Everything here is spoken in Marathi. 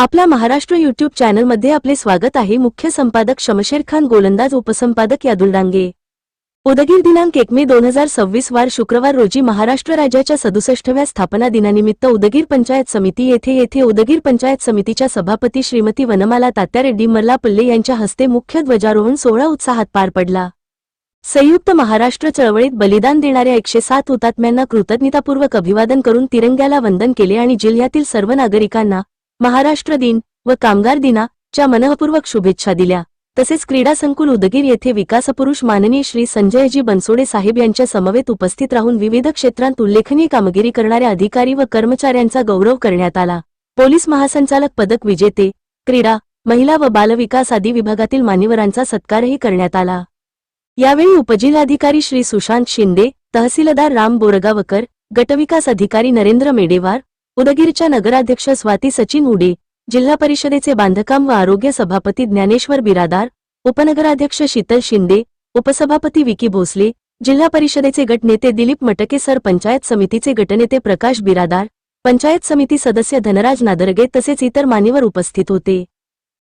आपला महाराष्ट्र यूट्यूब चॅनलमध्ये आपले स्वागत आहे। मुख्य संपादक शमशेर खान, गोलंदाज उपसंपादक यादुल डांगे। उदगीर दिनांक 1 मे 2026 वार शुक्रवार रोजी महाराष्ट्र राज्याच्या 67व्या स्थापना दिनानिमित्त उदगीर पंचायत समिती येथे उदगीर पंचायत समितीच्या सभापती श्रीमती वनमाला तात्या रेड्डी मर्लापल्ले यांच्या हस्ते मुख्य ध्वजारोहण सोहळा उत्साहात पार पडला। संयुक्त महाराष्ट्र चळवळीत बलिदान देणाऱ्या 107 हुतात्म्यांना कृतज्ञतापूर्वक अभिवादन करून तिरंग्याला वंदन केले आणि जिल्ह्यातील सर्व नागरिकांना महाराष्ट्र दिन व कामगार दिनाच्या मनःपूर्वक शुभेच्छा दिल्या। तसेच क्रीडा संकुल उदगीर येथे विकासपुरुष माननीय श्री संजयजी बनसोडे साहेब यांच्या समवेत उपस्थित राहून विविध क्षेत्रांत उल्लेखनीय कामगिरी करणाऱ्या अधिकारी व कर्मचाऱ्यांचा गौरव करण्यात आला। पोलीस महासंचालक पदक विजेते, क्रीडा, महिला व बालविकास आदी विभागातील मान्यवरांचा सत्कारही करण्यात आला। यावेळी उपजिल्हाधिकारी श्री सुशांत शिंदे, तहसीलदार राम बोरगावकर, गटविकास अधिकारी नरेंद्र मेडेवार, उदगीरच्या नगराध्यक्ष स्वाती सचिन उडे, जिल्हा परिषदेचे बांधकाम व आरोग्य सभापती ज्ञानेश्वर बिरादार, उपनगराध्यक्ष शीतल शिंदे, उपसभापती विकी भोसले, जिल्हा परिषदेचे गटनेते दिलीप मटके, सर पंचायत समितीचे गटनेते प्रकाश बिरादार, पंचायत समिती सदस्य धनराज नादरगे तसेच इतर मान्यवर उपस्थित होते।